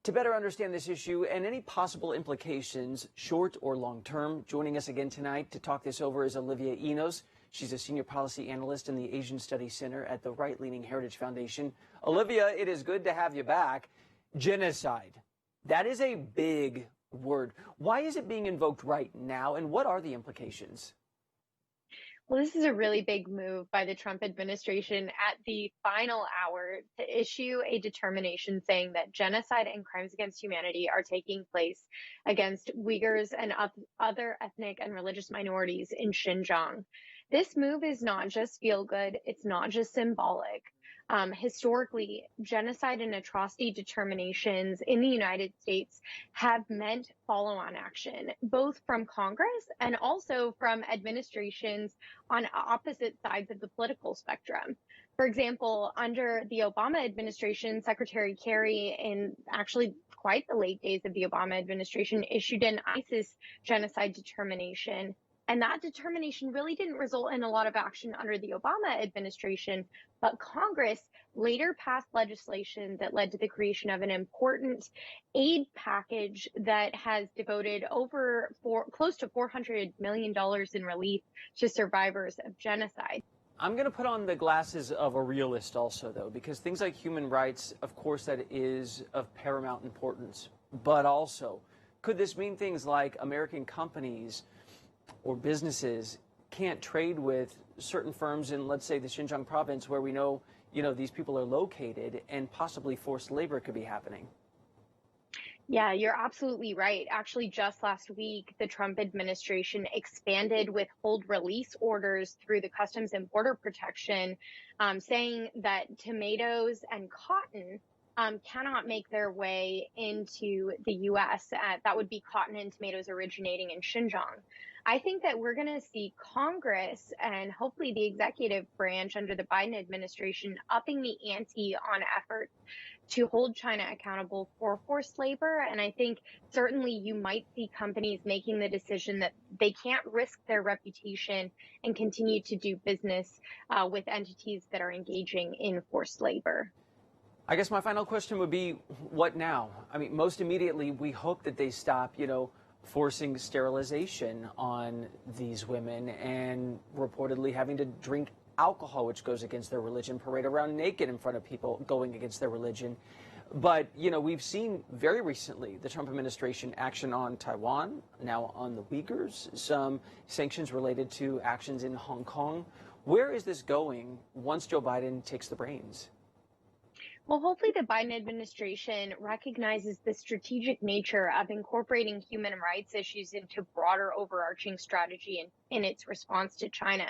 To better understand this issue and any possible implications, short or long term, joining us again tonight to talk this over is Olivia Enos. She's a senior policy analyst in the Asian Studies Center at the right-leaning Heritage Foundation. Olivia, it is good to have you back. Genocide. That is a big word. Why is it being invoked right now, and what are the implications? Well, this is a really big move by the Trump administration at the final hour to issue a determination saying that genocide and crimes against humanity are taking place against Uyghurs and other ethnic and religious minorities in Xinjiang. This move is not just feel good, it's not just symbolic. Historically, genocide and atrocity determinations in the United States have meant follow on action, both from Congress and also from administrations on opposite sides of the political spectrum. For example, under the Obama administration, Secretary Kerry, in actually quite the late days of the Obama administration, issued an ISIS genocide determination. And that determination really didn't result in a lot of action under the Obama administration, but Congress later passed legislation that led to the creation of an important aid package that has devoted close to $400 million in relief to survivors of genocide. I'm going to put on the glasses of a realist also, though, because things like human rights, of course, that is of paramount importance. But also, could this mean things like American companies or businesses can't trade with certain firms in, let's say, the Xinjiang province where we know, these people are located and possibly forced labor could be happening? Yeah, you're absolutely right. Actually, just last week, the Trump administration expanded withhold release orders through the Customs and Border Protection, saying that tomatoes and cotton cannot make their way into the U.S. That would be cotton and tomatoes originating in Xinjiang. I think that we're going to see Congress and hopefully the executive branch under the Biden administration upping the ante on efforts to hold China accountable for forced labor. And I think certainly you might see companies making the decision that they can't risk their reputation and continue to do business with entities that are engaging in forced labor. I guess my final question would be, what now? I mean, most immediately, we hope that they stop, forcing sterilization on these women and reportedly having to drink alcohol, which goes against their religion, parade around naked in front of people going against their religion. But, we've seen very recently the Trump administration action on Taiwan, now on the Uighurs, some sanctions related to actions in Hong Kong. Where is this going once Joe Biden takes the reins? Well, hopefully the Biden administration recognizes the strategic nature of incorporating human rights issues into broader overarching strategy in its response to China.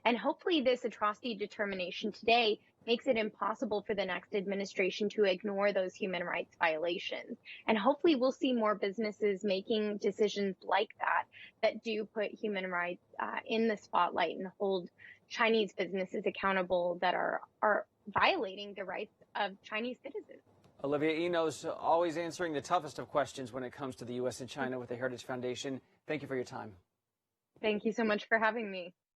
And hopefully this atrocity determination today makes it impossible for the next administration to ignore those human rights violations. And hopefully we'll see more businesses making decisions like that do put human rights in the spotlight and hold Chinese businesses accountable that are violating the rights of Chinese citizens. Olivia Enos, always answering the toughest of questions when it comes to the U.S. and China with the Heritage Foundation. Thank you for your time. Thank you so much for having me.